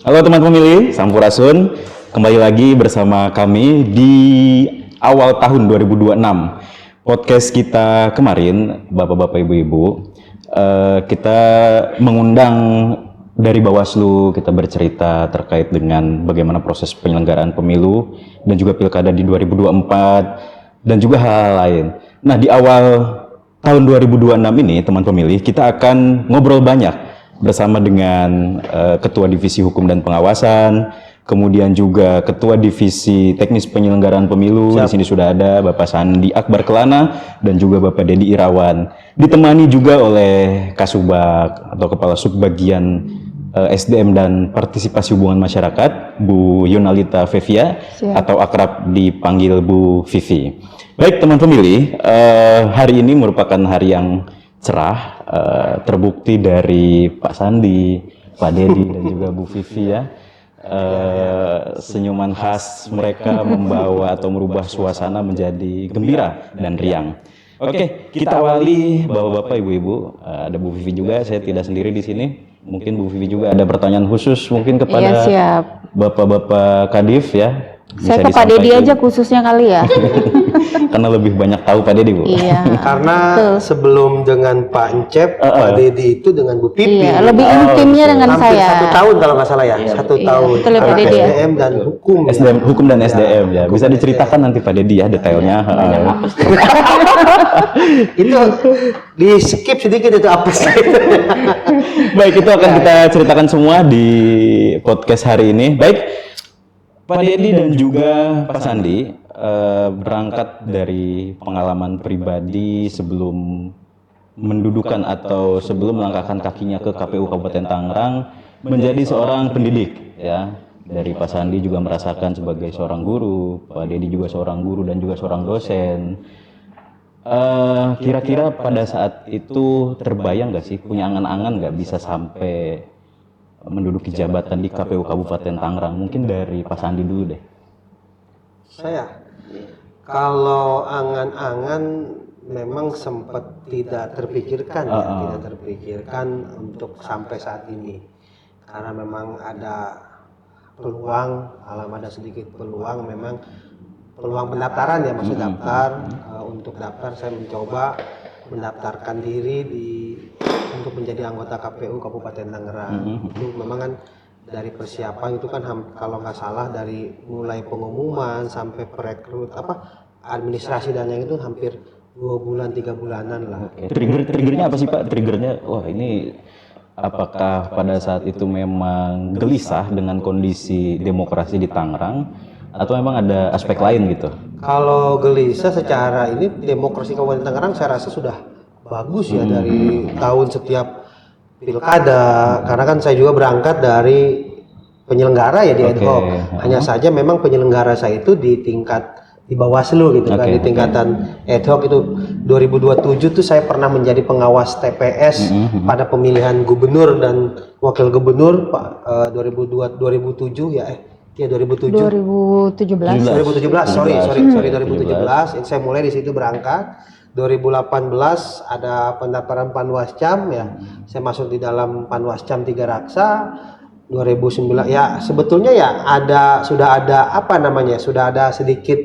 Halo teman pemilih, Sampurasun. Kembali lagi bersama kami di awal tahun 2026. Podcast kita kemarin, Bapak-bapak, Ibu-ibu, kita mengundang dari Bawaslu, kita bercerita terkait dengan bagaimana proses penyelenggaraan pemilu dan juga pilkada di 2024 dan juga hal-hal lain. Nah, di awal tahun 2026 ini, teman pemilih, kita akan ngobrol banyak bersama dengan Ketua Divisi Hukum dan Pengawasan, kemudian juga Ketua Divisi Teknis Penyelenggaraan Pemilu. Di sini sudah ada Bapak Sandi Akbar Kelana dan juga Bapak Dedi Irawan. Ditemani juga oleh Kasubag atau Kepala Subbagian SDM dan Partisipasi Hubungan Masyarakat, Bu Yonalita Fevia, atau akrab dipanggil Bu Vivi. Baik teman pemilih, hari ini merupakan hari yang cerah, terbukti dari Pak Sandi, Pak Dedi dan juga Bu Vivi ya. Senyuman khas mereka membawa atau merubah suasana menjadi gembira dan riang. Oke, kita awali Bapak-bapak, Ibu-ibu. Ada Bu Vivi juga, saya tidak sendiri di sini. Mungkin Bu Vivi juga ada pertanyaan khusus mungkin kepada Bapak-bapak Kadif ya. Saya ke Pak Dedi aja khususnya kali ya. Karena lebih banyak tahu Pak Dedi, Bu. Iya. Karena sebelum dengan Pak Encep, Pak Dedi itu dengan Bu Pipi. Iya, lebih intimnya dengan hampir saya. 1 tahun kalau nggak salah ya. 1 tahun. Betul ya, Pak Dedi ya. SDM dan hukum. SDM, hukum dan SDM ya. Bisa diceritakan nanti Pak Dedi ya detailnya. Itu di skip sedikit itu apa sih? Baik, itu akan kita ceritakan semua di podcast hari ini. Baik, Pak Dedi dan juga Pak Sandi berangkat dari pengalaman pribadi sebelum mendudukan atau sebelum melangkahkan kakinya ke KPU Kabupaten Tangerang menjadi seorang pendidik ya. Dari Pak Sandi juga merasakan sebagai seorang guru, Pak Dedi juga seorang guru dan juga seorang dosen. Kira-kira pada saat itu terbayang nggak sih, punya angan-angan nggak bisa sampai menduduki jabatan di KPU Kabupaten Tangerang? Mungkin dari Pak Sandi dulu deh. Saya, kalau angan-angan memang sempat tidak terpikirkan tidak terpikirkan untuk sampai saat ini. Karena memang ada peluang, ada sedikit peluang, memang peluang pendaftaran ya, maksud daftar. Untuk daftar saya mencoba mendaftarkan diri untuk menjadi anggota KPU Kabupaten Tangerang. Itu memang kan dari persiapan itu kan kalau nggak salah dari mulai pengumuman sampai perekrut administrasi dan yang itu hampir 2 bulan 3 bulanan lah. Triggernya apa sih Pak? Triggernya, wah ini apakah pada saat itu memang gelisah dengan kondisi demokrasi di Tangerang atau memang ada aspek lain gitu? Kalau gelisah secara ini demokrasi Kabupaten Tangerang saya rasa sudah bagus ya dari tahun setiap pilkada, karena kan saya juga berangkat dari penyelenggara ya di ad hoc. Hanya saja memang penyelenggara saya itu di Bawaslu gitu kan, di tingkatan ad hoc itu 2027 tuh saya pernah menjadi pengawas TPS pada pemilihan gubernur dan wakil gubernur 2007 ya 2017 saya mulai di situ berangkat. 2018 ada pendaftaran Panwascam ya. Saya masuk di dalam Panwascam 3 Raksa. 2009 ya sebetulnya ya sudah ada sedikit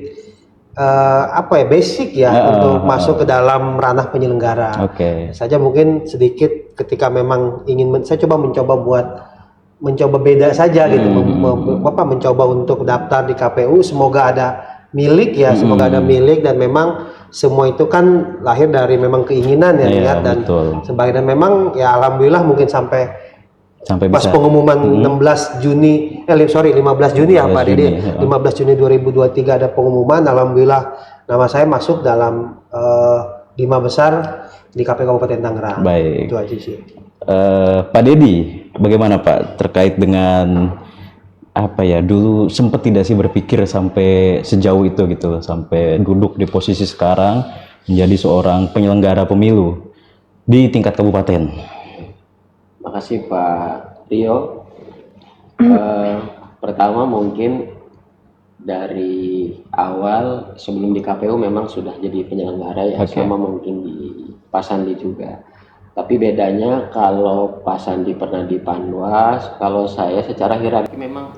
basic ya untuk masuk ke dalam ranah penyelenggara. Saja mungkin sedikit ketika memang saya mencoba beda saja gitu, mencoba untuk daftar di KPU, semoga ada milik dan memang semua itu kan lahir dari memang keinginan ya, niat dan sebagainya. Dan memang ya alhamdulillah mungkin sampai pas pengumuman 15 Juni ya Pak Dedi, 15 Juni 2023 ada pengumuman, alhamdulillah nama saya masuk dalam 5 besar di KPU Kabupaten Tangerang. Baik. Itu aja sih. Pak Dedi, bagaimana Pak terkait dengan dulu sempat tidak sih berpikir sampai sejauh itu gitu, sampai duduk di posisi sekarang menjadi seorang penyelenggara pemilu di tingkat kabupaten? Makasih Pak Rio. Pertama mungkin dari awal sebelum di KPU memang sudah jadi penyelenggara ya, sama mungkin di Pak Sandi juga. Tapi bedanya kalau Pak Sandi pernah di Panwas, kalau saya secara hierarki memang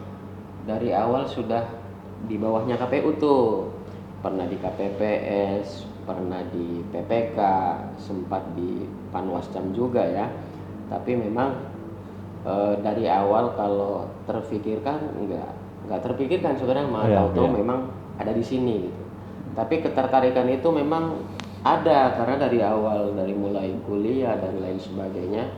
dari awal sudah di bawahnya KPU tuh. Pernah di KPPS, pernah di PPK, sempat di Panwascam juga ya. Tapi memang dari awal kalau terfikirkan nggak terfikirkan sebenarnya, tahu-tahu memang ada di sini gitu. Tapi ketertarikan itu memang ada karena dari awal, dari mulai kuliah dan lain sebagainya,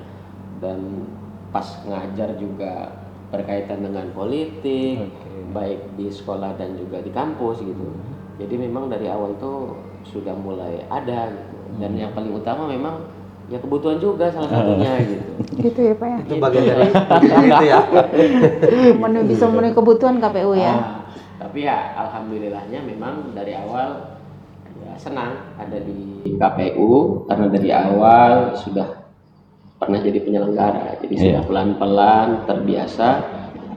dan pas ngajar juga berkaitan dengan politik, baik di sekolah dan juga di kampus gitu. Jadi memang dari awal tuh sudah mulai ada gitu. Dan yang paling utama memang ya kebutuhan juga salah satunya gitu. Gitu ya Pak ya. Itu bagian dari itu ya. Bisa memenuhi kebutuhan KPU ya. Tapi ya alhamdulillahnya memang dari awal ya senang ada di KPU karena dari awal sudah pernah jadi penyelenggara. Jadi sudah pelan-pelan terbiasa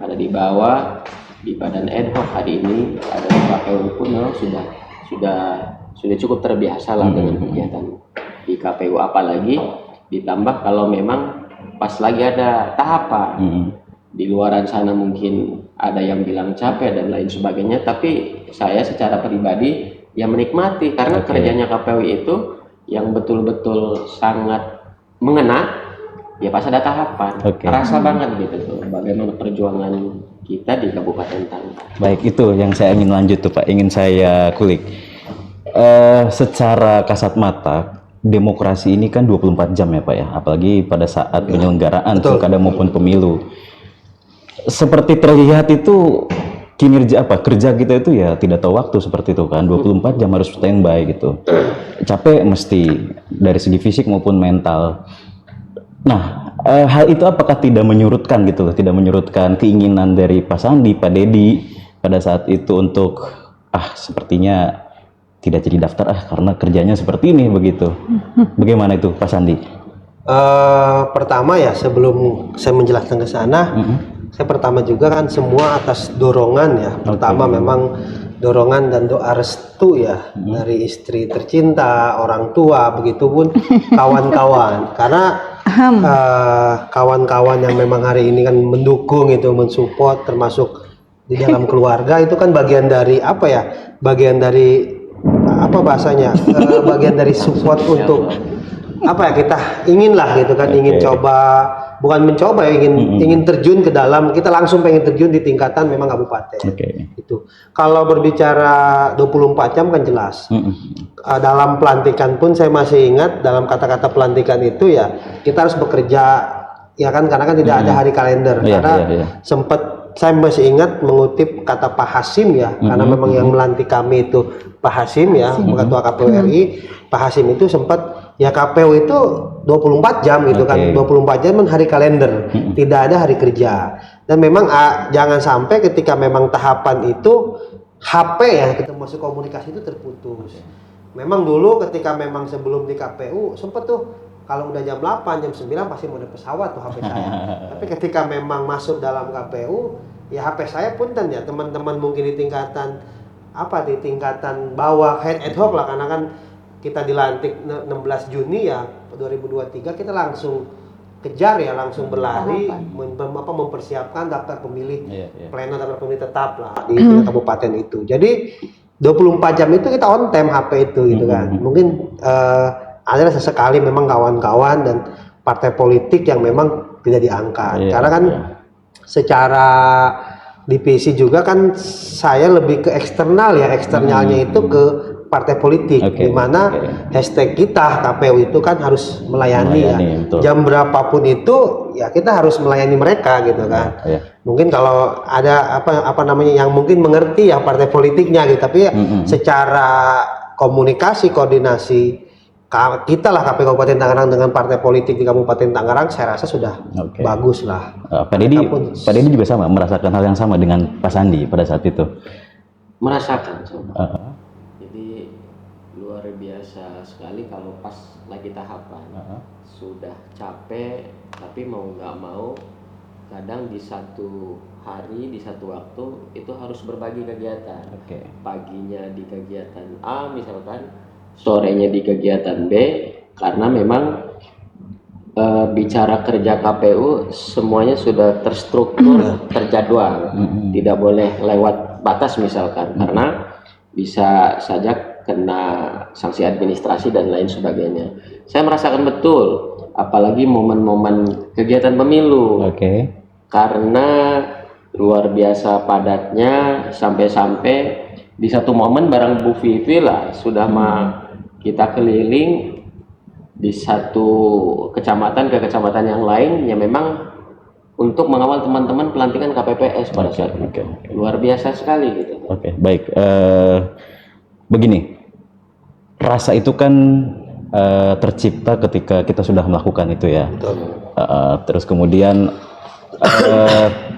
ada di bawah di badan ad hoc, hari ini ada di KPU pun sudah cukup terbiasa lah dengan kegiatan di KPU, apalagi ditambah kalau memang pas lagi ada tahapan di luaran sana mungkin ada yang bilang capek dan lain sebagainya, tapi saya secara pribadi ya menikmati karena kerjanya KPU itu yang betul-betul sangat mengena ya pas ada tahapan. Terasa banget gitu tuh bagaimana perjuangan kita di Kabupaten Tangerang. Baik, itu yang saya ingin lanjut tuh Pak, ingin saya kulik. Secara kasat mata demokrasi ini kan 24 jam ya Pak ya, apalagi pada saat penyelenggaraan pilkada maupun pemilu. Seperti terlihat itu kinerja kerja kita itu ya tidak tahu waktu seperti itu kan, 24 jam harus standby gitu. Capek mesti dari segi fisik maupun mental. Nah, hal itu apakah tidak menyurutkan gitu loh, tidak menyurutkan keinginan dari Pak Sandi, Pak Dedi pada saat itu untuk sepertinya tidak jadi daftar karena kerjanya seperti ini begitu. Bagaimana itu Pak Sandi? Pertama ya sebelum saya menjelaskan ke sana, saya pertama juga kan semua atas dorongan ya. Pertama memang dorongan dan doa restu ya dari istri tercinta, orang tua, begitupun kawan-kawan. Karena kawan-kawan yang memang hari ini kan mendukung itu, mensupport, termasuk di dalam keluarga itu kan bagian dari bagian dari bahasanya, bagian dari support untuk kita ingin lah gitu kan, ingin coba, bukan mencoba ya, ingin terjun ke dalam, kita langsung pengen terjun di tingkatan memang kabupaten. Itu kalau berbicara 24 jam kan jelas. Dalam pelantikan pun saya masih ingat, dalam kata-kata pelantikan itu ya kita harus bekerja ya kan, karena kan tidak ada hari kalender. Karena sempat saya masih ingat mengutip kata Pak Hasim ya, karena memang yang melantik kami itu Pak Hasim ya, Ketua KPU RI. Pak Hasim itu sempat ya KPU itu 24 jam gitu kan, 24 jam kan hari kalender, tidak ada hari kerja. Dan memang jangan sampai ketika memang tahapan itu HP ya, kita masuk komunikasi itu terputus. Memang dulu ketika memang sebelum di KPU sempat tuh kalau udah jam 8, jam 9 pasti mau ada pesawat tuh HP saya. Tapi ketika memang masuk dalam KPU, ya HP saya punten ya, teman-teman mungkin di tingkatan di tingkatan bawah ad hoc lah, karena kan kita dilantik 16 Juni ya 2023, kita langsung kejar ya, langsung berlari mempersiapkan daftar pemilih pleno, daftar pemilih tetap lah di kabupaten itu. Jadi 24 jam itu kita on time HP itu gitu kan. Mungkin ada sesekali memang kawan-kawan dan partai politik yang memang tidak diangkat. Karena kan secara divisi juga kan saya lebih ke eksternal ya, eksternalnya itu ke partai politik, di mana hashtag kita KPU itu kan harus melayani ya. Jam berapapun itu ya kita harus melayani mereka gitu kan. Mungkin kalau ada yang mungkin mengerti ya partai politiknya gitu, tapi secara komunikasi, koordinasi kita lah KPU Kabupaten Tangerang dengan partai politik di Kabupaten Tangerang, saya rasa sudah bagus lah. Pak Dedi juga sama, merasakan hal yang sama dengan Pak Sandi pada saat itu? Merasakan jadi luar biasa sekali kalau pas lagi tahapan. Sudah capek, tapi mau nggak mau kadang di satu hari, di satu waktu itu harus berbagi kegiatan. Paginya di kegiatan A misalkan, sorenya di kegiatan B, karena memang bicara kerja KPU semuanya sudah terstruktur, terjadwal, tidak boleh lewat batas misalkan, karena bisa saja kena sanksi administrasi dan lain sebagainya. Saya merasakan betul, apalagi momen-momen kegiatan pemilu, karena luar biasa padatnya, sampai-sampai di satu momen barang Bu Vivi lah sudah kita keliling di satu kecamatan ke kecamatan yang lain, ya memang untuk mengawal teman-teman pelantikan KPPS pada saat itu. Luar biasa sekali gitu. Baik. Begini, rasa itu kan tercipta ketika kita sudah melakukan itu ya. Terus kemudian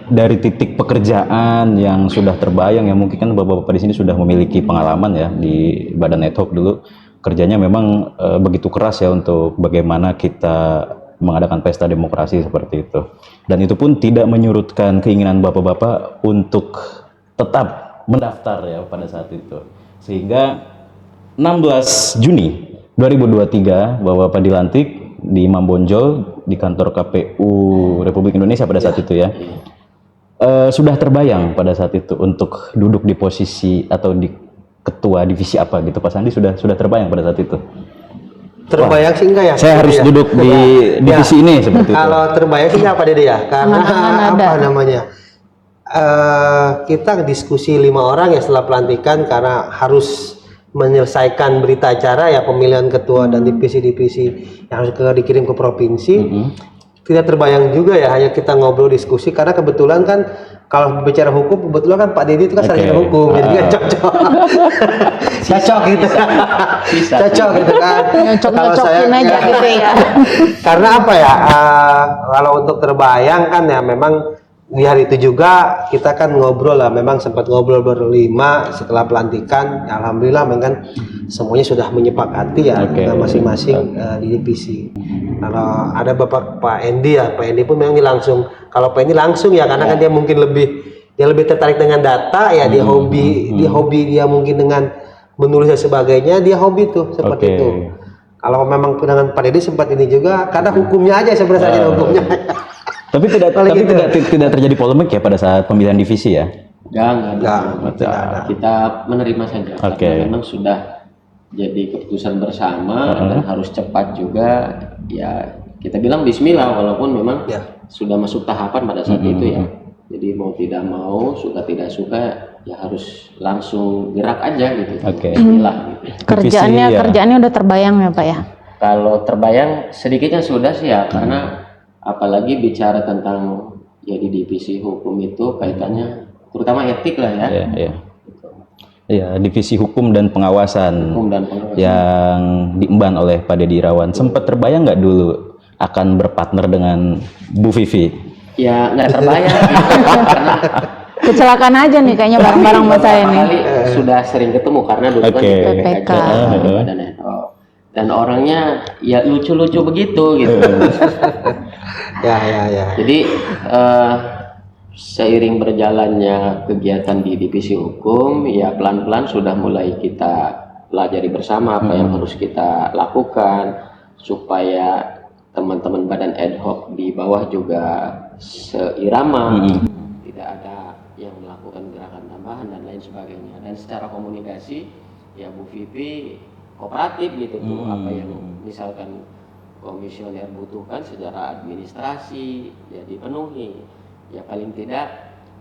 dari titik pekerjaan yang sudah terbayang, ya mungkin kan bapak-bapak di sini sudah memiliki pengalaman ya di Badan Ad Hoc dulu. Kerjanya memang begitu keras ya untuk bagaimana kita mengadakan pesta demokrasi seperti itu. Dan itu pun tidak menyurutkan keinginan bapak-bapak untuk tetap mendaftar ya pada saat itu. Sehingga 16 Juni 2023 bapak-bapak dilantik di Imam Bonjol di kantor KPU Republik Indonesia pada saat itu ya. Sudah terbayang pada saat itu untuk duduk di posisi atau di ketua divisi apa gitu, Pak Sandi sudah terbayang pada saat itu? Terbayang sih enggak ya? Saya harus duduk di divisi ini seperti itu. Kalau terbayang sih apa Dede ya? Karena apa namanya? Kita diskusi 5 orang ya setelah pelantikan, karena harus menyelesaikan berita acara ya pemilihan ketua dan divisi-divisi yang harus dikirim ke provinsi. Tidak terbayang juga ya, hanya kita ngobrol diskusi, karena kebetulan kan kalau bicara hukum, kebetulan kan Pak Dedi itu kan sarjana hukum, jadi kan cocok. Cocok gitu. Cocok gitu kan. Nyocok-nyocokin aja gitu ya. Karena apa ya, kalau untuk terbayang kan ya memang di hari itu juga kita kan ngobrol lah, memang sempat ngobrol berlima setelah pelantikan. Alhamdulillah memang semuanya sudah menyepakati ya masing-masing di divisi. Kalau ada Bapak Pak Endi ya, Pak Endi pun memang langsung, kalau Pak Endi langsung ya karena kan dia mungkin lebih tertarik dengan data ya, dia hobi dia mungkin dengan menulis dan sebagainya, dia hobi tuh seperti itu. Kalau memang dengan Pak Endi sempat ini juga karena hukumnya aja sebenarnya hukumnya. Tapi tidak terjadi polemik ya pada saat pemilihan divisi ya? Enggak. Kita menerima saja. Karena memang sudah jadi keputusan bersama dan harus cepat juga. Ya kita bilang Bismillah, walaupun memang sudah masuk tahapan pada saat itu ya. Jadi mau tidak mau, suka tidak suka, ya harus langsung gerak aja gitu. Bismillah. Gitu. Kerjaannya udah terbayang ya Pak ya? Kalau terbayang sedikitnya sudah sih ya, karena apalagi bicara tentang ya di divisi hukum itu kaitannya terutama etik lah ya. Iya, divisi hukum dan pengawasan, yang diemban oleh Pak Dedi Irawan. Sempat terbayang nggak dulu akan berpartner dengan Bu Vivi? Ya nggak terbayang. Karena kecelakaan aja nih kayaknya bareng-bareng sama saya nih. Sudah sering ketemu karena dulu kan di PPK di Badan Ad Hoc. Dan orangnya ya lucu-lucu begitu gitu. Ya. Jadi seiring berjalannya kegiatan di divisi hukum, ya pelan-pelan sudah mulai kita pelajari bersama apa yang harus kita lakukan supaya teman-teman Badan Ad Hoc di bawah juga seirama, tidak ada yang melakukan gerakan tambahan dan lain sebagainya. Dan secara komunikasi, ya Bu Vivi kooperatif gitu tuh, apa yang misalkan komisioner butuhkan secara administrasi ya dipenuhi. Ya paling tidak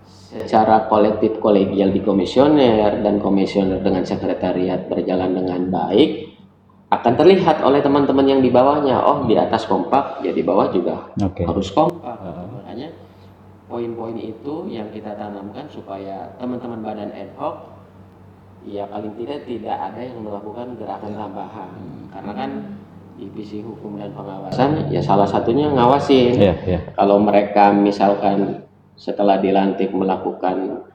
secara kolektif kolegial di komisioner dan komisioner dengan sekretariat berjalan dengan baik, akan terlihat oleh teman-teman yang di bawahnya, oh di atas kompak, ya di bawah juga harus kompak. Makanya poin-poin itu yang kita tanamkan supaya teman-teman Badan Ad Hoc ya paling tidak ada yang melakukan gerakan tambahan, karena kan divisi hukum dan pengawasan ya salah satunya ngawasin. Kalau mereka misalkan setelah dilantik melakukan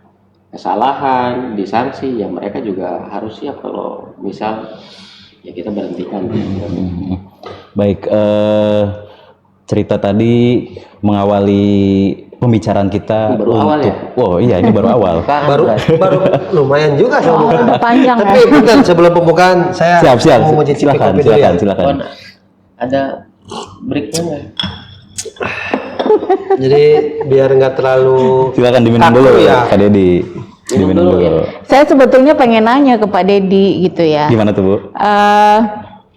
kesalahan, disanksi, ya mereka juga harus siap kalau misal ya kita berhentikan. Baik, cerita tadi mengawali pembicaraan kita baru awal ya? Oh iya, ini baru awal. baru lumayan juga udah panjang. Tapi bukan sebelum pembukaan saya siap. mau mencicipi kopi dulu ya. Ada breaknya nggak? Jadi biar nggak terlalu Silakan diminum kaku dulu ya. Kak Dedi. Minum Diminum dulu, dulu. ya. Saya sebetulnya pengen nanya ke Pak Dedi gitu ya. Gimana tuh, Bu?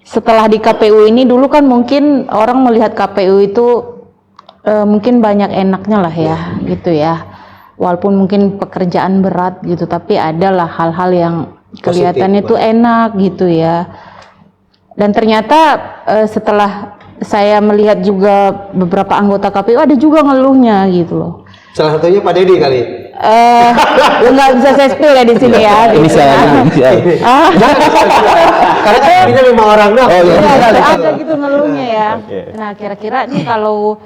Setelah di KPU ini dulu kan mungkin orang melihat KPU itu mungkin banyak enaknya lah ya gitu ya. Walaupun mungkin pekerjaan berat gitu, tapi adalah hal-hal yang kelihatannya tuh enak gitu ya. Dan ternyata setelah saya melihat juga beberapa anggota KPU ada juga ngeluhnya gitu loh. Salah satunya Pak Dedi kali. Nggak bisa saya spill ya di sini ya. Ini Gitu ya. Karena kan ini 5 orang doang. Iya, ada gitu ngeluhnya ya. Oke. Nah, kira-kira nih kalau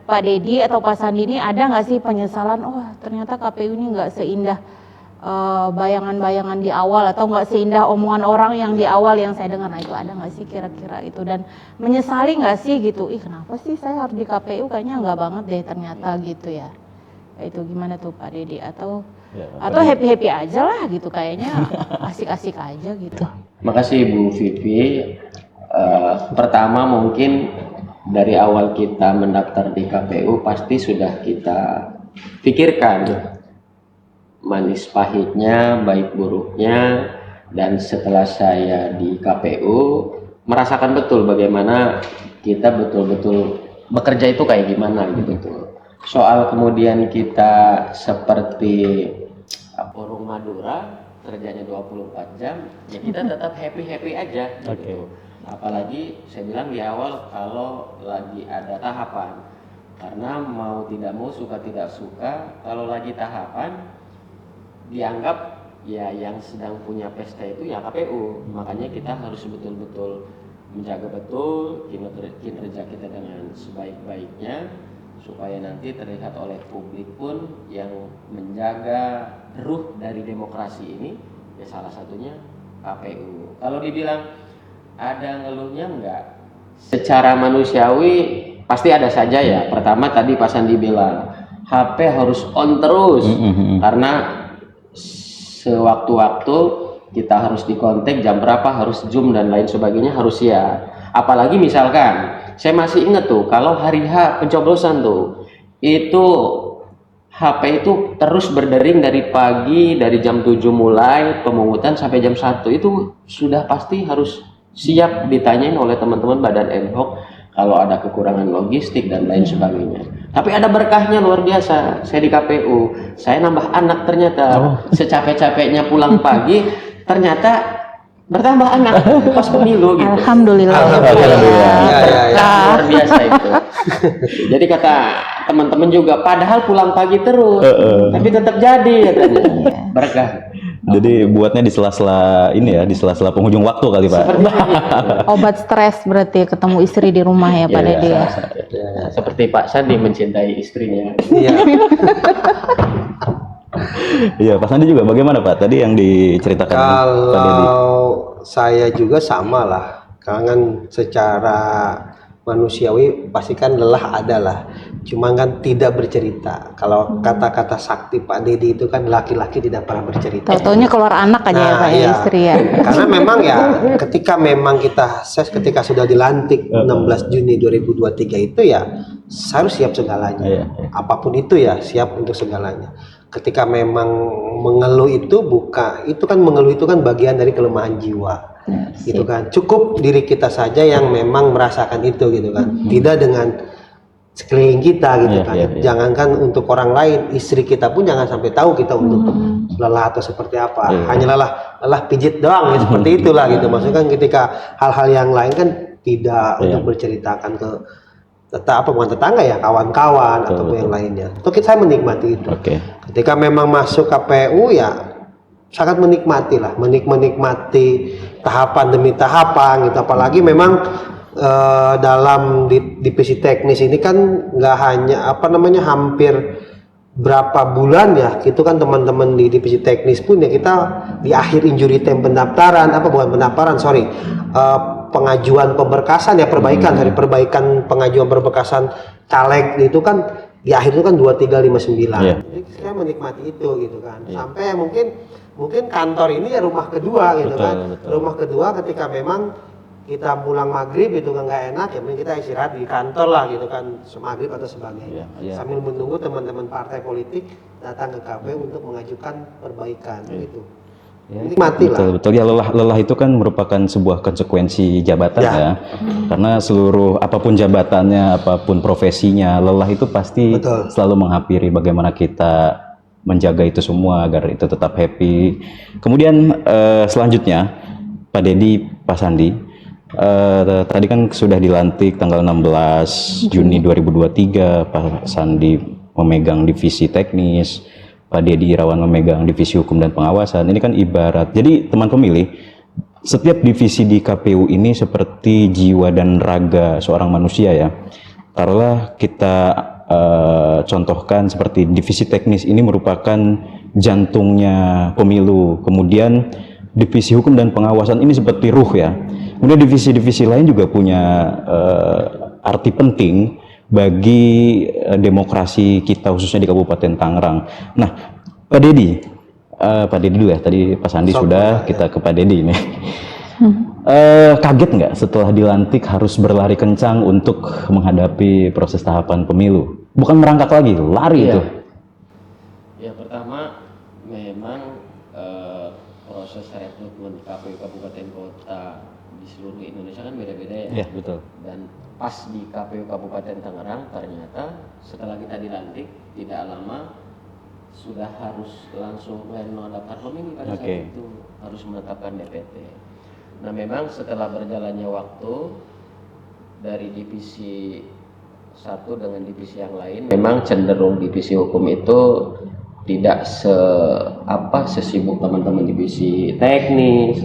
Pak Dedi atau Pak Sandi ini ada nggak sih penyesalan? Oh, ternyata KPU ini nggak seindah bayangan-bayangan di awal atau nggak seindah omongan orang yang di awal yang saya dengar. Nah, itu ada nggak sih kira-kira itu dan menyesali nggak sih gitu? Ih, kenapa sih saya harus di KPU? Kayaknya nggak banget deh ternyata gitu ya. Itu gimana tuh Pak Dedi atau happy-happy aja lah gitu kayaknya asik-asik aja gitu. Makasih Bu Vivi. Pertama mungkin dari awal kita mendaftar di KPU pasti sudah kita pikirkan manis pahitnya, baik buruknya, dan setelah saya di KPU merasakan betul bagaimana kita betul-betul bekerja itu kayak gimana gitu. Soal kemudian kita seperti burung Madura kerjanya 24 jam, ya kita tetap happy aja gitu. Apalagi saya bilang di awal kalau lagi ada tahapan, karena mau tidak mau suka tidak suka kalau lagi tahapan dianggap ya yang sedang punya pesta itu ya KPU. Makanya kita harus betul-betul menjaga betul kinerja kita dengan sebaik-baiknya supaya nanti terlihat oleh publik pun yang menjaga ruh dari demokrasi ini ya salah satunya KPU. Kalau dibilang ada ngeluhnya enggak? Secara manusiawi pasti ada saja ya. Pertama tadi Pak Sandi bilang HP harus on terus karena sewaktu-waktu kita harus dikontak jam berapa harus Zoom dan lain sebagainya harus siap. Apalagi misalkan saya masih ingat tuh kalau hari H pencoblosan tuh itu HP itu terus berdering dari pagi dari jam 7 mulai pemungutan sampai jam 1 itu sudah pasti harus siap ditanyain oleh teman-teman Badan ad hoc kalau ada kekurangan logistik dan lain sebagainya. Tapi ada berkahnya luar biasa. Saya di KPU, saya nambah anak ternyata. Secapek-capeknya pulang pagi, ternyata bertambah anak pas pemilu gitu. Alhamdulillah. Luar biasa itu. Jadi kata teman-teman juga, padahal pulang pagi terus, tapi tetap jadi katanya. Berkah. Jadi buatnya di sela-sela ini ya, di sela-sela penghujung waktu kali Pak. Obat stres berarti ketemu istri di rumah ya Pak Dedi ya. Seperti Pak Sandi mencintai istrinya. Iya. Iya, Pak Sandi juga bagaimana Pak? Tadi yang diceritakan Pak Dedi. Kalau saya juga sama lah. Kangen secara manusiawi pasti kan lelah ada lah. Cuma kan tidak bercerita. Kalau kata-kata sakti Pak Dedi itu kan laki-laki tidak pernah bercerita. Taunya keluar anak aja ya Pak iya. istri ya. Karena memang ya ketika memang ketika sudah dilantik 16 Juni 2023 itu ya harus siap segalanya. Apapun itu ya siap untuk segalanya. Ketika memang mengeluh itu mengeluh itu kan bagian dari kelemahan jiwa. Gitu kan. Cukup diri kita saja yang memang merasakan itu gitu kan. Tidak dengan sekeliling kita gitu kan. Jangankan untuk orang lain, istri kita pun jangan sampai tahu kita untuk lelah atau seperti apa. Hanya lelah pijit doang ya, seperti itulah gitu. Maksudnya kan ketika hal-hal yang lain kan tidak untuk berceritakan ke bukan tetangga ya, kawan-kawan ataupun yang lainnya. Itu saya menikmati itu. Ketika memang masuk KPU ya sangat menikmati lah, menikmati tahapan demi tahapan gitu. Apalagi memang dalam divisi teknis ini kan nggak hanya hampir berapa bulan ya, itu kan teman-teman di divisi teknis pun ya kita di akhir injury time pendaftaran pengajuan pemberkasan ya perbaikan pengajuan pemberkasan caleg itu kan di akhir itu kan 2359. Jadi saya menikmati itu gitu kan. Sampai mungkin kantor ini ya rumah kedua gitu kan. Rumah kedua ketika memang kita pulang maghrib itu nggak enak, ya mending kita istirahat di kantor lah gitu kan, maghrib atau sebagainya. Sambil menunggu teman-teman partai politik datang ke KPU untuk mengajukan perbaikan gitu. Ini mati lah. Betul ya, lelah itu kan merupakan sebuah konsekuensi jabatan ya. Karena seluruh apapun jabatannya, apapun profesinya, lelah itu pasti selalu menghampiri. Bagaimana kita menjaga itu semua agar itu tetap happy. Kemudian selanjutnya Pak Deddy, Pak Sandi, tadi kan sudah dilantik tanggal 16 Juni 2023, Pak Sandi memegang divisi teknis, Pak Deddy Irawan memegang divisi hukum dan pengawasan. Ini kan ibarat, jadi teman pemilih, setiap divisi di KPU ini seperti jiwa dan raga seorang manusia ya. Taruhlah kita contohkan seperti divisi teknis ini merupakan jantungnya pemilu, kemudian divisi hukum dan pengawasan ini seperti ruh ya. Kemudian divisi-divisi lain juga punya arti penting bagi demokrasi kita khususnya di Kabupaten Tangerang. Nah, Pak Deddy dulu ya, tadi Pak Sandi sudah, kita ke Pak Deddy ini. Kaget nggak setelah dilantik harus berlari kencang untuk menghadapi proses tahapan pemilu? Bukan merangkak lagi, lari itu. Ya, pertama memang proses rekrutmen KPU kabupaten kota di seluruh Indonesia kan beda-beda ya. Iya, betul. Dan pas di KPU Kabupaten Tangerang ternyata setelah kita dilantik tidak lama sudah harus langsung pleno daftar pemilih pada saat itu, harus menetapkan DPT. Nah, memang setelah berjalannya waktu dari divisi satu dengan divisi yang lain, memang cenderung divisi hukum itu tidak sesibuk teman-teman divisi teknis,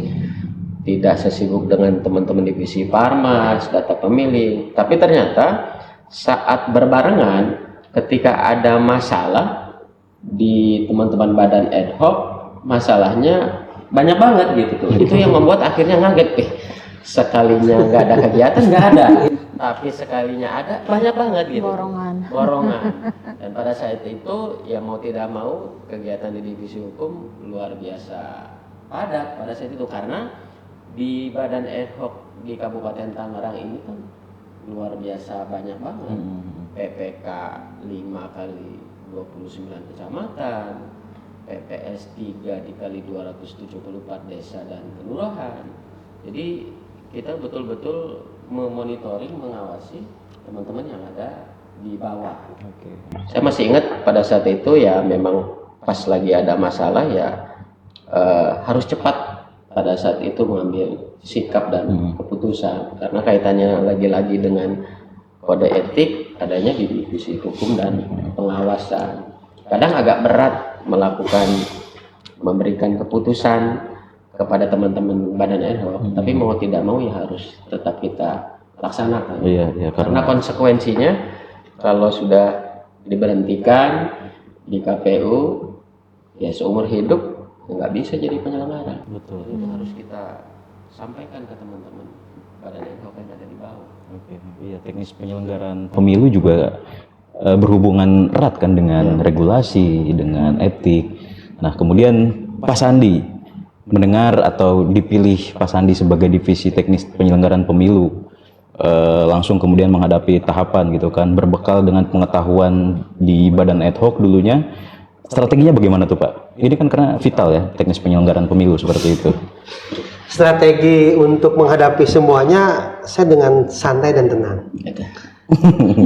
tidak sesibuk dengan teman-teman divisi Parmas, data pemilih. Tapi ternyata saat berbarengan ketika ada masalah di teman-teman badan ad hoc, masalahnya banyak banget gitu tuh. Itu yang membuat akhirnya ngaget, sekalinya nggak ada kegiatan nggak ada, tapi sekalinya ada banyak banget gitu. Borongan. Dan pada saat itu ya mau tidak mau kegiatan di divisi hukum luar biasa padat pada saat itu, karena di badan ad hoc di Kabupaten Tangerang ini kan luar biasa banyak banget. PPK 5 kali 29 kecamatan, PPS 3 dikali 274 desa dan kelurahan. Jadi kita betul-betul memonitoring, mengawasi teman-teman yang ada di bawah. Saya masih ingat pada saat itu ya, memang pas lagi ada masalah ya harus cepat pada saat itu mengambil sikap dan keputusan, karena kaitannya lagi-lagi dengan kode etik adanya di divisi hukum dan pengawasan. Kadang agak berat memberikan keputusan kepada teman-teman badan ad hoc, tapi mau tidak mau ya harus tetap kita laksanakan. Karena konsekuensinya kalau sudah diberhentikan di KPU ya seumur hidup nggak bisa jadi penyelenggara. Betul. Itu harus kita sampaikan ke teman-teman badan ad hoc yang ada di bawah. Iya, teknis penyelenggaraan pemilu juga berhubungan erat kan dengan regulasi, dengan etik. Nah, kemudian Pak Sandi mendengar atau dipilih Pak Sandi sebagai divisi teknis penyelenggaraan pemilu, langsung kemudian menghadapi tahapan gitu kan, berbekal dengan pengetahuan di badan ad hoc dulunya. Strateginya bagaimana tuh Pak? Ini kan karena vital ya teknis penyelenggaraan pemilu seperti itu. Strategi untuk menghadapi semuanya saya dengan santai dan tenang.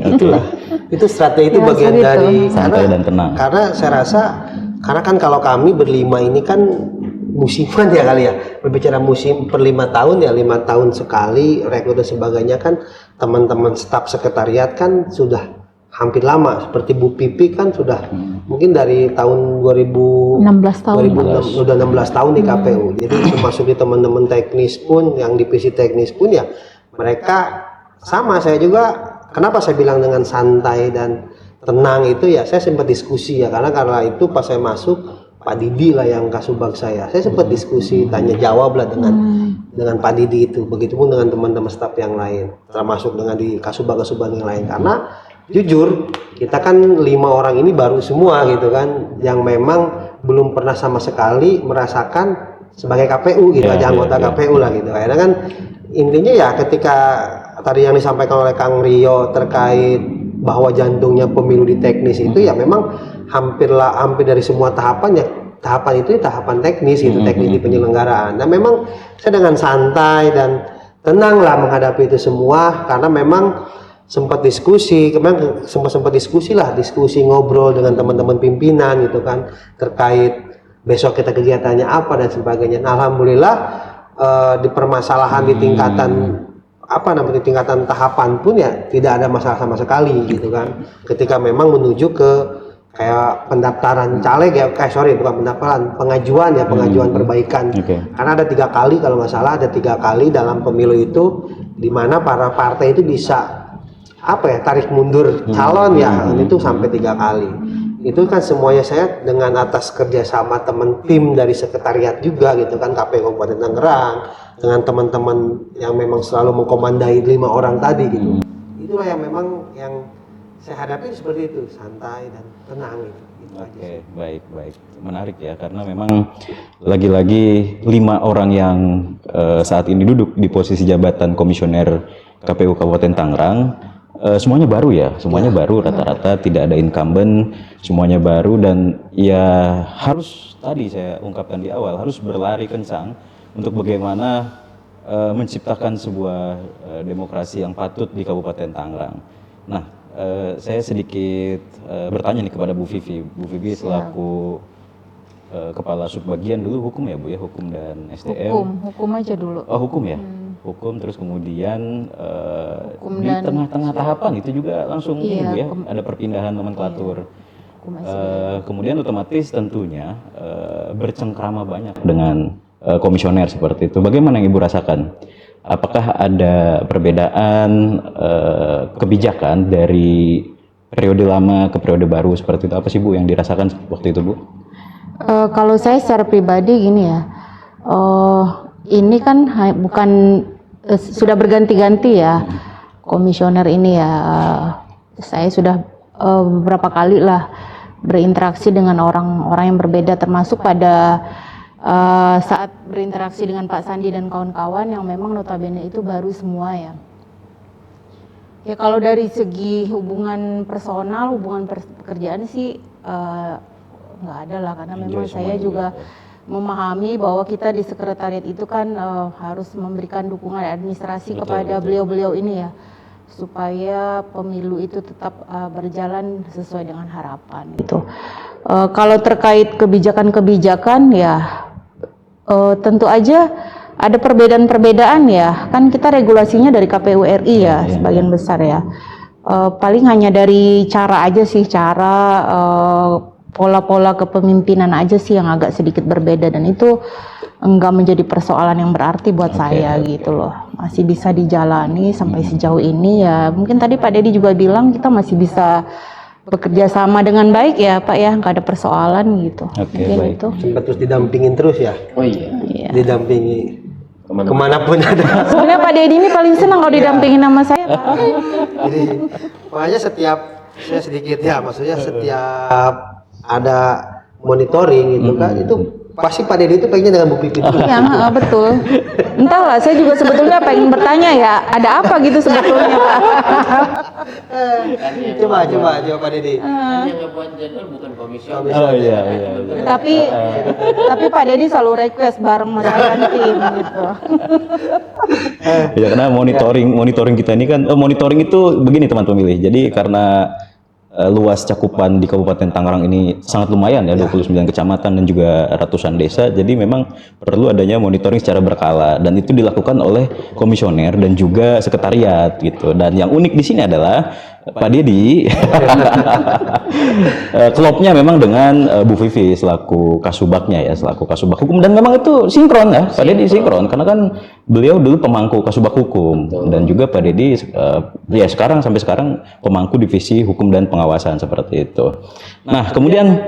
Itulah, itu strategi itu bagian dari santai dan tenang. Karena saya rasa, karena kan kalau kami berlima ini kan musiman ya kali ya, berbicara musim per 5 tahun ya, 5 tahun sekali rekrut dan sebagainya kan, teman-teman staf sekretariat kan sudah hampir lama, seperti Bu Pipi kan sudah mungkin dari tahun 16 tahun. 2006 sudah 16 tahun di KPU. Jadi termasuk di teman-teman teknis pun, yang divisi teknis pun ya mereka sama. Saya juga, kenapa saya bilang dengan santai dan tenang itu ya, saya sempat diskusi ya, karena itu pas saya masuk Pak Didi lah yang kasubag saya sempat diskusi tanya jawab lah dengan Pak Didi itu, begitupun dengan teman-teman staf yang lain, termasuk dengan di kasubag yang lain. Karena jujur kita kan 5 orang ini baru semua gitu kan, yang memang belum pernah sama sekali merasakan sebagai KPU gitu, aja anggota KPU lah gitu. Akhirnya kan intinya ya ketika tadi yang disampaikan oleh Kang Rio terkait bahwa jantungnya pemilu di teknis itu ya memang hampir dari semua tahapan itu tahapan teknis gitu, teknis di penyelenggaraan. Nah memang saya dengan santai dan tenanglah menghadapi itu semua karena memang sempat diskusi ngobrol dengan teman-teman pimpinan gitu kan terkait besok kita kegiatannya apa dan sebagainya. Nah, alhamdulillah di permasalahan di tingkatan tahapan pun ya tidak ada masalah sama sekali gitu kan. Ketika memang menuju ke kayak pendaftaran caleg ya, bukan pendaftaran, pengajuan perbaikan. Karena ada 3 kali kalau nggak salah, ada 3 kali dalam pemilu itu di mana para partai itu bisa tarik mundur calon ya, itu sampai 3 kali. Itu kan semuanya saya dengan atas kerjasama teman tim dari sekretariat juga gitu kan, KPU Kabupaten Tangerang dengan teman-teman yang memang selalu mengkomandai 5 orang tadi gitu. Itulah yang memang yang saya hadapi seperti itu, santai dan tenang gitu. Oke, baik. Menarik ya, karena memang lagi-lagi 5 orang yang saat ini duduk di posisi jabatan komisioner KPU Kabupaten Tangerang, semuanya baru ya, baru, rata-rata tidak ada incumbent, semuanya baru dan ya harus tadi saya ungkapkan di awal, harus berlari kencang untuk bagaimana menciptakan sebuah demokrasi yang patut di Kabupaten Tangerang. Nah, saya sedikit bertanya nih kepada Bu Vivi. Bu Vivi selaku kepala subbagian dulu hukum ya Bu ya, hukum dan SDM. Hukum aja dulu. Oh hukum ya, hukum terus kemudian di tengah-tengah tahapan itu juga langsung ini Bu ya, ada perpindahan nomenklatur. Kemudian otomatis tentunya bercengkrama banyak dengan komisioner seperti itu. Bagaimana yang Ibu rasakan? Apakah ada perbedaan kebijakan dari periode lama ke periode baru seperti itu? Apa sih Bu yang dirasakan waktu itu Bu? Kalau saya secara pribadi gini ya, ini kan bukan sudah berganti-ganti ya komisioner ini ya. Saya sudah beberapa kali lah berinteraksi dengan orang-orang yang berbeda, termasuk pada saat berinteraksi dengan Pak Sandi dan kawan-kawan yang memang notabene itu baru semua ya. Ya kalau dari segi hubungan personal, hubungan pekerjaan sih nggak ada lah, karena memang saya juga memahami bahwa kita di sekretariat itu kan harus memberikan dukungan administrasi kepada beliau-beliau ini ya, supaya pemilu itu tetap berjalan sesuai dengan harapan gitu. Kalau terkait kebijakan-kebijakan ya tentu aja ada perbedaan-perbedaan ya, kan kita regulasinya dari KPU RI ya, sebagian besar ya. Paling hanya dari cara aja sih, pola-pola kepemimpinan aja sih yang agak sedikit berbeda, dan itu enggak menjadi persoalan yang berarti buat saya gitu loh. Masih bisa dijalani sampai sejauh ini ya. Mungkin tadi Pak Dedi juga bilang kita masih bisa bekerja sama dengan baik ya Pak ya, nggak ada persoalan gitu. Baik. Itu. Sempat terus didampingin terus ya. Oh iya. Didampingi kemanapun ada. Sebenarnya Pak Dedi ini paling senang kalau didampingin sama saya Pak. Jadi makanya saya sedikit ya, maksudnya setiap ada monitoring gitu kan, itu pasti Pak Dedi itu pengennya dengan Bu Vivi. Iya, betul. Entahlah, saya juga sebetulnya pengen bertanya ya, ada apa gitu sebetulnya Pak? Coba Pak Dedi. Yang ngebuat jadwal bukan komisioner. Oh iya. Tapi Pak Dedi selalu request bareng sama saya tim gitu. Ya karena monitoring kita ini kan monitoring itu begini teman pemilih. Jadi karena luas cakupan di Kabupaten Tangerang ini sangat lumayan ya, 29 kecamatan dan juga ratusan desa. Jadi memang perlu adanya monitoring secara berkala, dan itu dilakukan oleh komisioner dan juga sekretariat gitu. Dan yang unik di sini adalah Pak Dedi klopnya memang dengan Bu Vivi selaku kasubagnya ya, selaku kasubag hukum, dan memang itu sinkron ya, Pak Dedi sinkron karena kan beliau dulu pemangku kasubag hukum dan juga Pak Dedi ya sampai sekarang pemangku divisi hukum dan pengawasan seperti itu. Nah kemudian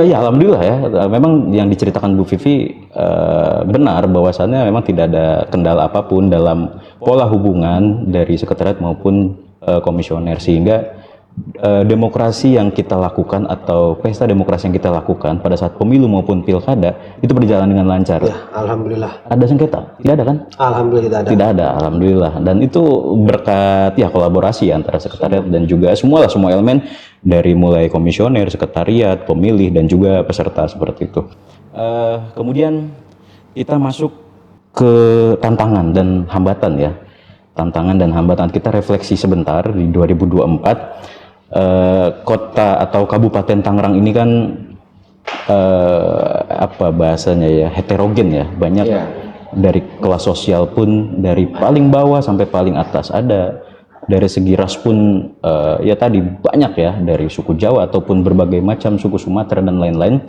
ya alhamdulillah ya, memang yang diceritakan Bu Vivi benar bahwasannya memang tidak ada kendala apapun dalam pola hubungan dari sekretariat maupun komisioner, sehingga demokrasi yang kita lakukan atau pesta demokrasi yang kita lakukan pada saat pemilu maupun pilkada itu berjalan dengan lancar? Ya, alhamdulillah. Ada sengketa? Tidak ada kan? Alhamdulillah tidak ada. Tidak ada, alhamdulillah. Dan itu berkat ya kolaborasi antara sekretariat dan juga semua elemen dari mulai komisioner, sekretariat, pemilih dan juga peserta seperti itu. Kemudian kita masuk ke tantangan dan hambatan ya. Tantangan dan hambatan kita refleksi sebentar di 2024. Kota atau Kabupaten Tangerang ini kan apa bahasanya ya, heterogen ya, banyak dari kelas sosial pun dari paling bawah sampai paling atas ada, dari segi ras pun ya tadi banyak ya, dari suku Jawa ataupun berbagai macam suku Sumatera dan lain-lain.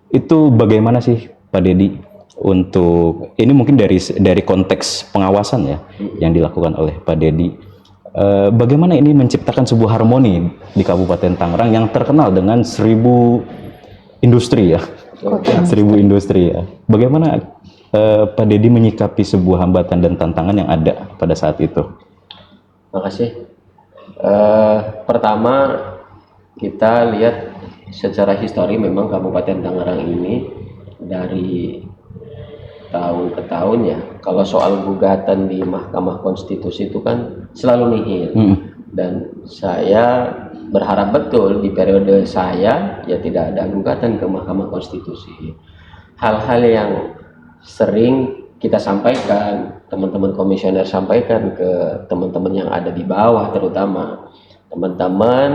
Itu bagaimana sih Pak Dedi untuk ini, mungkin dari konteks pengawasan ya yang dilakukan oleh Pak Dedi, bagaimana ini menciptakan sebuah harmoni di Kabupaten Tangerang yang terkenal dengan 1000 industri ya, 1000 industri ya. Bagaimana Pak Dedi menyikapi sebuah hambatan dan tantangan yang ada pada saat itu? Makasih. Pertama kita lihat secara histori, memang Kabupaten Tangerang ini dari tahun ke tahun ya, kalau soal gugatan di Mahkamah Konstitusi itu kan selalu nihil. Dan saya berharap betul di periode saya ya tidak ada gugatan ke Mahkamah Konstitusi. Hal-hal yang sering kita sampaikan, teman-teman komisioner sampaikan ke teman-teman yang ada di bawah, terutama teman-teman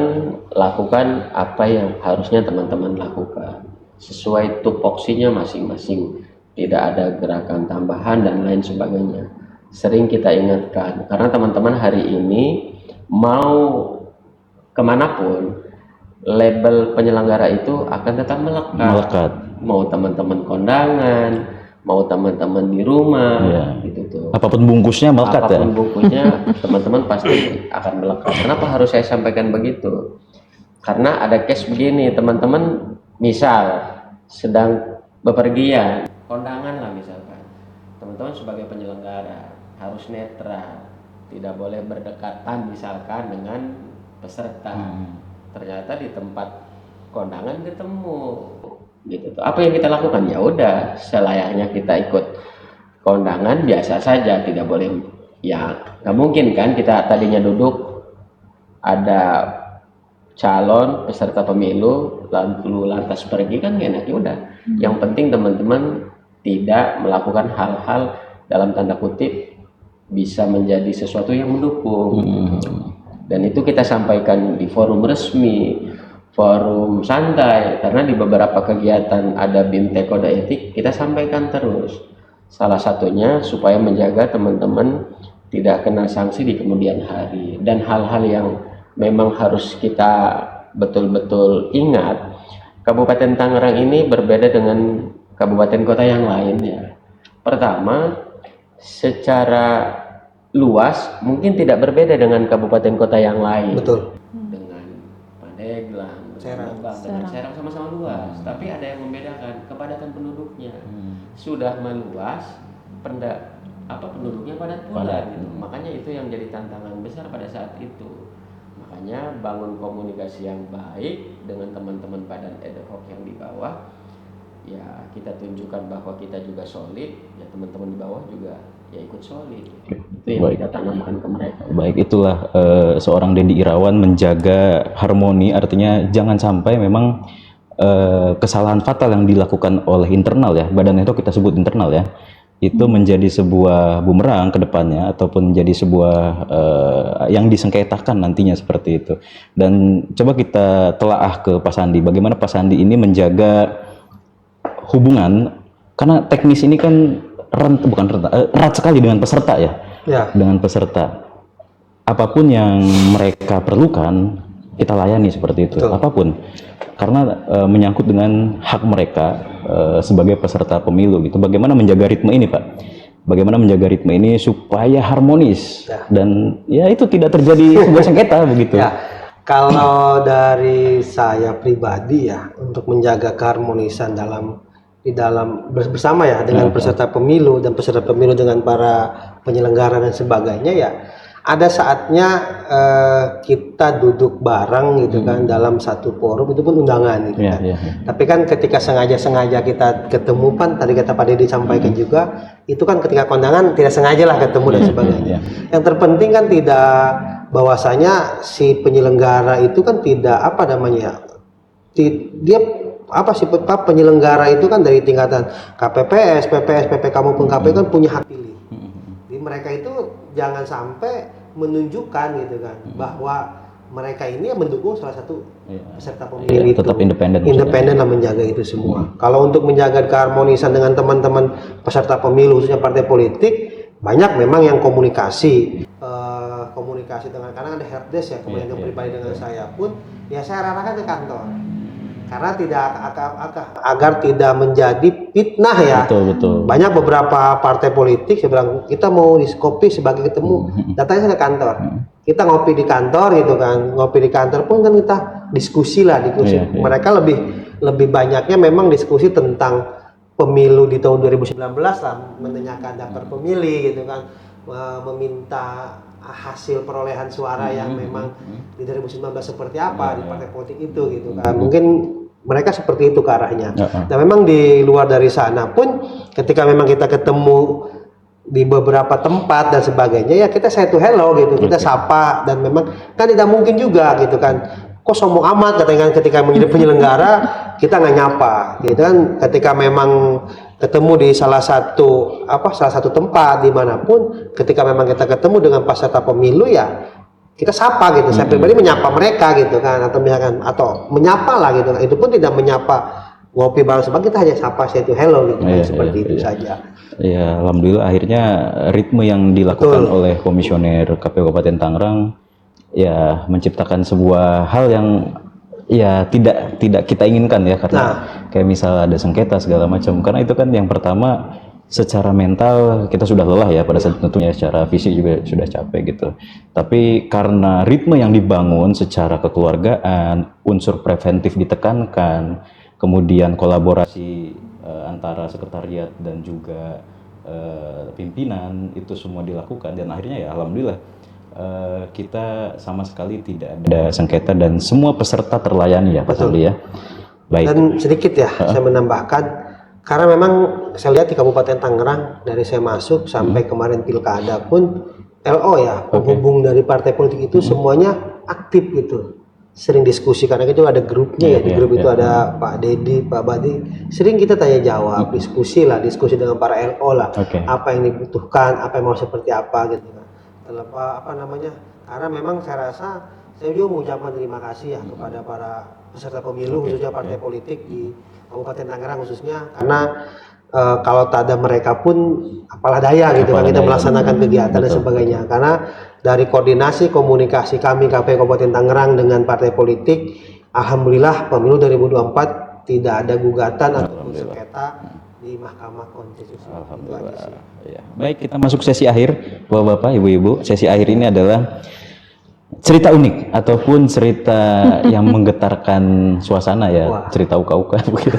lakukan apa yang harusnya teman-teman lakukan sesuai tupoksinya masing-masing. Tidak ada gerakan tambahan dan lain sebagainya. Sering kita ingatkan, karena teman-teman hari ini mau kemanapun, label penyelenggara itu akan tetap melekat. Mau teman-teman kondangan, mau teman-teman di rumah, gitu tuh. Apapun bungkusnya melekat. Apapun bungkusnya, teman-teman pasti akan melekat. Kenapa harus saya sampaikan begitu? Karena ada case begini, teman-teman misal sedang bepergian, kondangan lah misalkan, teman-teman sebagai penyelenggara harus netral, tidak boleh berdekatan misalkan dengan peserta. Ternyata di tempat kondangan ketemu, gitu tuh. Apa yang kita lakukan? Ya udah, selayaknya kita ikut kondangan biasa saja, tidak boleh ya, nggak mungkin kan kita tadinya duduk ada calon peserta pemilu lalu lantas pergi, kan gak enak. Ya udah, yang penting teman-teman tidak melakukan hal-hal dalam tanda kutip bisa menjadi sesuatu yang mendukung. Dan itu kita sampaikan di forum resmi, forum santai, karena di beberapa kegiatan ada BIMTEK kode etik, kita sampaikan terus. Salah satunya supaya menjaga teman-teman tidak kena sanksi di kemudian hari. Dan hal-hal yang memang harus kita betul-betul ingat, Kabupaten Tangerang ini berbeda dengan kabupaten kota yang lainnya. Pertama, secara luas mungkin tidak berbeda dengan kabupaten kota yang lain. Betul. Dengan Pandeglang, dengan Serang sama-sama luas, tapi ada yang membedakan, kepadatan penduduknya. Sudah meluas, penduduknya padat pula gitu. Makanya itu yang jadi tantangan besar pada saat itu. Makanya bangun komunikasi yang baik dengan teman-teman badan ad hoc yang di bawah. Ya kita tunjukkan bahwa kita juga solid, ya teman-teman di bawah juga ya ikut solid. Itu yang kita tanamkan ke mereka. Baik, itulah seorang Dedi Irawan menjaga harmoni, artinya jangan sampai memang kesalahan fatal yang dilakukan oleh internal ya, badan itu kita sebut internal ya, itu menjadi sebuah bumerang ke depannya ataupun menjadi sebuah yang disengketakan nantinya seperti itu. Dan coba kita telaah ke Pak Sandi, bagaimana Pak Sandi ini menjaga hubungan, karena teknis ini kan erat sekali dengan peserta ya. Dengan peserta, apapun yang mereka perlukan kita layani seperti itu. Betul. Apapun, karena menyangkut dengan hak mereka sebagai peserta pemilu gitu. Bagaimana menjaga ritme ini Pak? Bagaimana menjaga ritme ini supaya harmonis dan ya itu tidak terjadi sebuah sengketa begitu. Kalau dari saya pribadi ya, untuk menjaga keharmonisan di dalam bersama ya dengan peserta pemilu dan peserta pemilu dengan para penyelenggara dan sebagainya ya, ada saatnya kita duduk bareng gitu kan dalam satu forum, itu pun undangan gitu kan. Tapi kan ketika sengaja kita ketemu kan tadi kata Pak Deddy sampaikan juga, itu kan ketika kondangan tidak sengaja lah ketemu dan sebagainya. Yang terpenting kan tidak bahwasanya si penyelenggara itu kan tidak apa namanya, dia apa sih penyelenggara itu kan dari tingkatan KPPS, PPS, PPK maupun KPU kan punya hak pilih. Jadi mereka itu jangan sampai menunjukkan gitu kan bahwa mereka ini yang mendukung salah satu peserta pemilu itu. Tetap independen lah menjaga itu semua. Kalau untuk menjaga keharmonisan dengan teman-teman peserta pemilu khususnya partai politik, banyak memang yang komunikasi dengan, karena ada helpdesk ya, kemudian yang pribadi dengan saya pun ya saya arahkan ke kantor. Karena agar tidak menjadi fitnah ya. Betul. Banyak beberapa partai politik saya bilang kita mau kopi sebagai ketemu, datangnya ke kantor. Kita ngopi di kantor gitu kan. Ngopi di kantor pun kan kita diskusi. Mereka lebih banyaknya memang diskusi tentang pemilu di tahun 2019 lah, menanyakan daftar pemilih gitu kan, meminta hasil perolehan suara yang memang di 2019 seperti apa di partai politik itu gitu kan. Mungkin mereka seperti itu ke arahnya. Nah memang di luar dari sana pun ketika memang kita ketemu di beberapa tempat dan sebagainya ya kita say to hello gitu, kita sapa, dan memang kan tidak mungkin juga gitu kan, kok sombong amat katanya ketika menjadi penyelenggara kita nggak nyapa gitu kan. Ketika memang ketemu di salah satu tempat dimanapun, ketika memang kita ketemu dengan peserta pemilu ya kita sapa gitu. Saya pribadi menyapa mereka gitu kan, atau menyapa lah gitu kan. Itu pun tidak menyapa ngopi bareng sebagainya, kita hanya sapa say to hello gitu kan, seperti itu saja. Ya alhamdulillah akhirnya ritme yang dilakukan oleh komisioner KPU Kabupaten Tangerang ya menciptakan sebuah hal yang ya tidak kita inginkan ya, karena kayak misal ada sengketa segala macam, karena itu kan yang pertama secara mental kita sudah lelah ya pada saat tentunya, secara fisik juga sudah capek gitu. Tapi karena ritme yang dibangun secara kekeluargaan, unsur preventif ditekankan, kemudian kolaborasi antara sekretariat dan juga pimpinan itu semua dilakukan, dan akhirnya ya alhamdulillah kita sama sekali tidak ada sengketa dan semua peserta terlayani ya Pak Sandi ya. Baik. Dan sedikit ya saya menambahkan, karena memang saya lihat di Kabupaten Tangerang dari saya masuk sampai kemarin pilkada pun LO ya, penghubung dari partai politik itu semuanya aktif gitu, sering diskusi karena itu ada grupnya ya, di grup itu ada Pak Deddy, Pak Badi, sering kita tanya jawab, diskusi dengan para LO lah, apa yang dibutuhkan, apa yang mau seperti apa gitu kan. Karena memang saya rasa saya juga mengucapkan terima kasih ya kepada para peserta pemilu khususnya partai politik di Kabupaten Tangerang khususnya, karena kalau tak ada mereka pun apalah daya gitu kan kita melaksanakan kegiatan dan sebagainya. Karena dari koordinasi komunikasi kami KPU Kabupaten Tangerang dengan partai politik, alhamdulillah pemilu 2024 tidak ada gugatan ataupun sengketa di Mahkamah Konstitusi. Alhamdulillah. Ya. Baik, kita masuk sesi akhir, Bapak-bapak, Ibu-ibu. Sesi akhir ini adalah cerita unik ataupun cerita yang menggetarkan suasana ya, cerita uka-uka begitu.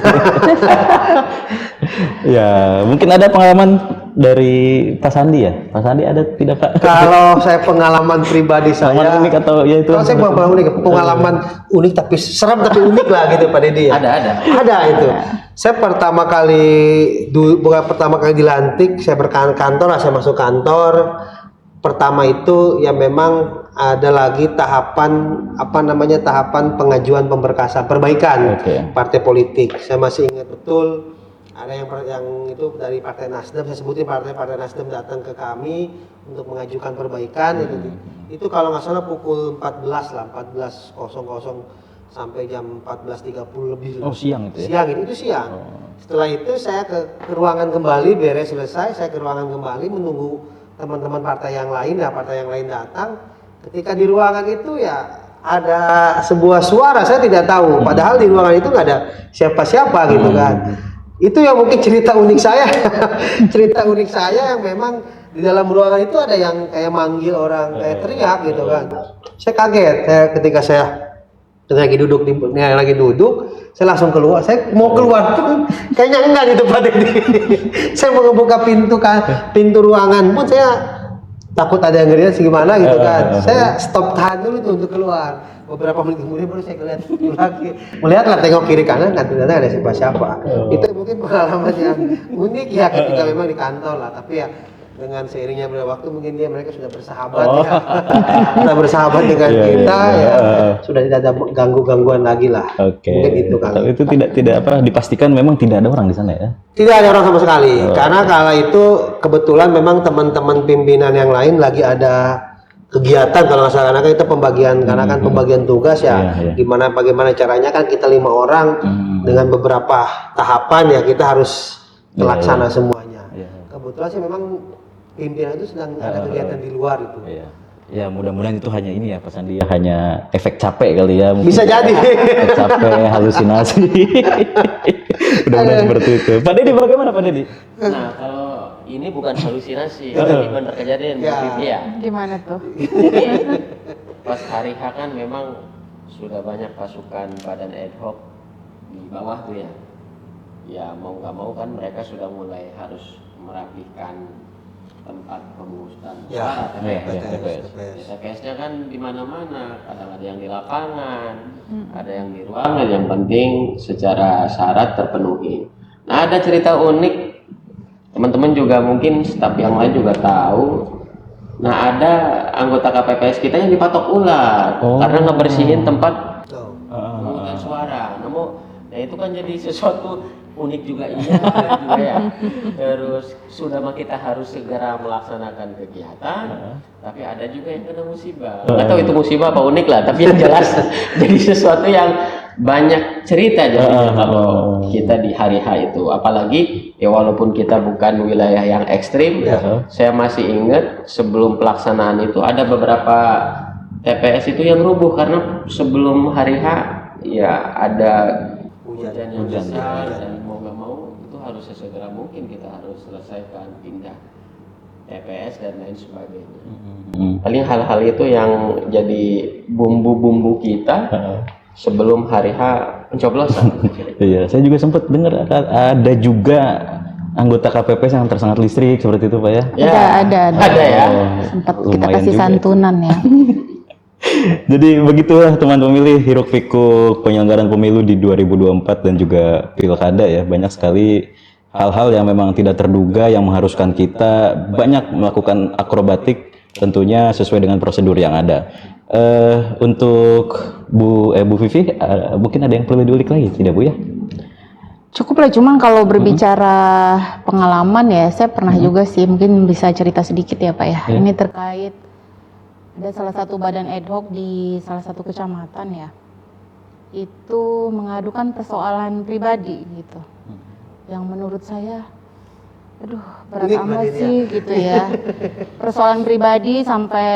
Ya, mungkin ada pengalaman dari Pak Sandi ya. Pak Sandi ada tidak Pak? Kalau saya pengalaman pribadi saya unik atau ya itu. Kalau saya pengalaman unik tapi seram tapi unik lah gitu Pak Deddy ya. Ada itu. Saya pertama kali dilantik, saya berkantor lah, saya masuk kantor. Pertama itu ya memang ada lagi tahapan tahapan pengajuan pemberkasan perbaikan partai politik. Saya masih ingat betul ada yang itu dari Partai Nasdem, saya sebutin Partai Nasdem datang ke kami untuk mengajukan perbaikan. Itu kalau nggak salah pukul 14:00 sampai jam 14.30 lebih. Oh siang itu ya? Itu siang. Setelah itu saya ke ruangan kembali, beres selesai, saya ke ruangan kembali menunggu teman-teman partai yang lain datang. Ketika di ruangan itu ya ada sebuah suara, saya tidak tahu, padahal di ruangan itu nggak ada siapa-siapa gitu kan. Itu yang mungkin cerita unik saya. Cerita unik saya yang memang di dalam ruangan itu ada yang kayak manggil orang, kayak teriak gitu kan. Saya kaget ketika saya lagi duduk, saya langsung keluar. Saya mau keluar pun kayaknya enggak di tempat ini. Saya mau membuka pintu ruangan pun saya takut ada yang ngeliat gimana gitu kan. Saya stop tahan dulu tuh untuk keluar. Beberapa menit kemudian baru saya lihat lagi. Melihatlah tengok kiri kanan kan ternyata ada siapa-siapa. Itu mungkin pengalaman yang unik ya ketika memang di kantor lah. Tapi ya dengan seiringnya berwaktu mungkin mereka sudah bersahabat ya. Sudah bersahabat dengan kita ya. Sudah tidak ada gangguan lagi lah. Oke. Mungkin itu kan. Tapi itu tidak dipastikan memang tidak ada orang di sana ya. Tidak ada orang sama sekali. Karena kala itu kebetulan memang teman-teman pimpinan yang lain lagi ada kegiatan kalau nggak salah, karena kan itu pembagian karena kan pembagian tugas ya. Bagaimana caranya kan kita 5 orang dengan beberapa tahapan ya kita harus melaksana semuanya. Kebetulan sih memang pimpinan itu sedang ada kegiatan di luar itu. Ya mudah-mudahan itu hanya ini ya Pak Sandi ya, hanya efek capek kali ya. Mungkin Bisa jadi. efek capek, halusinasi. Mudah-mudahan seperti itu. Pak Dedi bagaimana Pak Dedi? Nah, kalau ini bukan halusinasi, ini benar kejadian ya. Gimana tuh? Jadi pas hari H kan memang sudah banyak pasukan badan ad hoc di bawah tuh ya. Ya mau nggak mau kan mereka sudah mulai harus merapikan tempat pemungutan suara TPS. TPS-nya kan di mana-mana, kadang ada yang di lapangan, ada yang di ruangan. Yang penting secara syarat terpenuhi. Nah, ada cerita unik. Teman-teman juga mungkin staf yang lain juga tahu. Nah, ada anggota KPPS kita yang dipatok ular karena ngebersihin tempat pemungutan suara. Nah itu kan jadi sesuatu unik juga ya. Terus sudah mah kita harus segera melaksanakan kegiatan, tapi ada juga yang kena musibah. Nggak tahu itu musibah apa unik lah, tapi yang jelas jadi sesuatu yang banyak cerita jadinya kalau kita di hari H itu. Apalagi ya walaupun kita bukan wilayah yang ekstrim, saya masih ingat sebelum pelaksanaan itu ada beberapa TPS itu yang rubuh karena sebelum hari H ya ada hujan yang besar dan mau nggak mau itu harus sesegera mungkin kita harus selesaikan pindah TPS dan lain sebagainya. Paling hal-hal itu yang jadi bumbu-bumbu kita sebelum hari H pencoblosan. Iya, saya juga sempat dengar ada juga anggota KPPS yang tersengat listrik seperti itu Pak ya. Ada ya. Sempat kita kasih santunan ya. Jadi begitulah teman pemilih, hiruk pikuk penyelenggaraan pemilu di 2024 dan juga pilkada ya. Banyak sekali hal-hal yang memang tidak terduga yang mengharuskan kita banyak melakukan akrobatik tentunya sesuai dengan prosedur yang ada. Untuk Bu Vivi, mungkin ada yang perlu diulik lagi tidak Bu ya? Cukup lah, cuman kalau berbicara pengalaman ya, saya pernah juga sih, mungkin bisa cerita sedikit ya Pak ya. Ini terkait ada salah satu badan ad hoc di salah satu kecamatan ya, itu mengadukan persoalan pribadi gitu, yang menurut saya, aduh berat amat sih gitu ya, persoalan pribadi sampai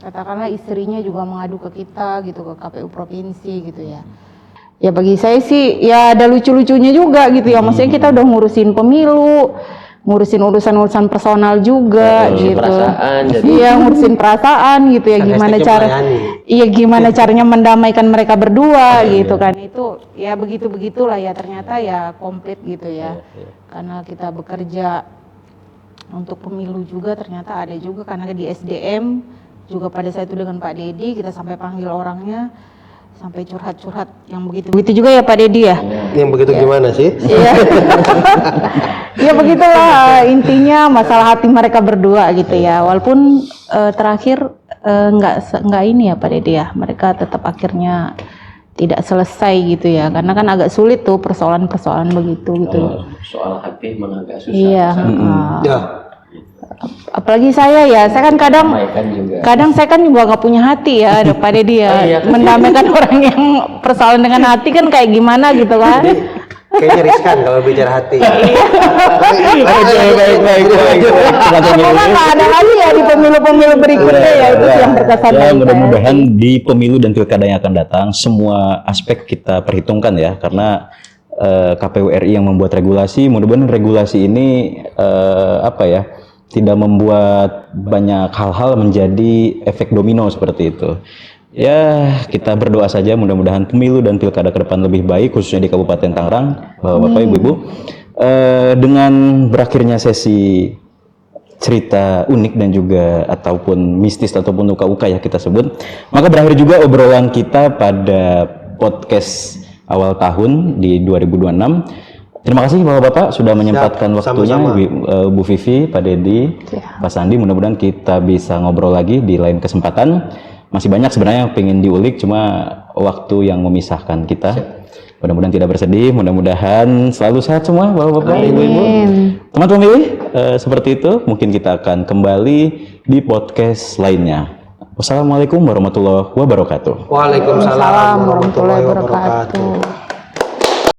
katakanlah istrinya juga mengadu ke kita gitu, ke KPU provinsi gitu ya. Ya bagi saya sih ya ada lucu-lucunya juga gitu ya, maksudnya kita udah ngurusin pemilu, ngurusin urusan-urusan personal juga gitu. Perasaan jadi. Iya, ngurusin perasaan gitu ya, gimana caranya mendamaikan mereka berdua gitu kan. Itu ya begitulah ya, ternyata ya komplit gitu ya. Karena kita bekerja untuk pemilu juga, ternyata ada juga karena di SDM juga pada saat itu dengan Pak Dedi kita sampai panggil orangnya, sampai curhat-curhat yang begitu juga ya Pak Dedi ya. Yang begitu gimana sih? Iya. Ya begitulah intinya masalah hati mereka berdua gitu ya. Walaupun terakhir nggak ini ya Pak Dedi ya. Mereka tetap akhirnya tidak selesai gitu ya. Karena kan agak sulit tuh persoalan-persoalan begitu gitu. Soal hati memang agak susah. Iya. Ya. Apalagi saya kan kadang saya kan juga nggak punya hati ya, Pak Dedi ya. Mendamaikan orang yang persoalan dengan hati kan kayak gimana gitu kan. Kayaknya riskan kalau bicara hati. Baik. Semoga nggak ada lagi ya di pemilu-pemilu berikutnya ya, itu yang berkesan. Ya, mudah-mudahan di pemilu dan pilkada yang akan datang semua aspek kita perhitungkan ya, karena KPU RI yang membuat regulasi, mudah-mudahan regulasi ini tidak membuat banyak hal-hal menjadi efek domino seperti itu. Ya, kita berdoa saja mudah-mudahan pemilu dan pilkada ke depan lebih baik, khususnya di Kabupaten Tangerang, Bapak Ibu-Ibu. Dengan berakhirnya sesi cerita unik dan juga ataupun mistis ataupun luka-luka ya kita sebut. Maka berakhir juga obrolan kita pada podcast awal tahun di 2026. Terima kasih Bapak-Bapak sudah menyempatkan waktunya, sama-sama. Bu Vivi, Pak Dedi, Pak Sandi. Mudah-mudahan kita bisa ngobrol lagi di lain kesempatan. Masih banyak sebenarnya yang pengen diulik, cuma waktu yang memisahkan kita. Mudah-mudahan tidak bersedih, mudah-mudahan selalu sehat semua Bapak-Bapak, Ibu-Ibu. Teman-teman pilih, seperti itu. Mungkin kita akan kembali di podcast lainnya. Wassalamualaikum warahmatullahi wabarakatuh. Waalaikumsalam warahmatullahi wabarakatuh.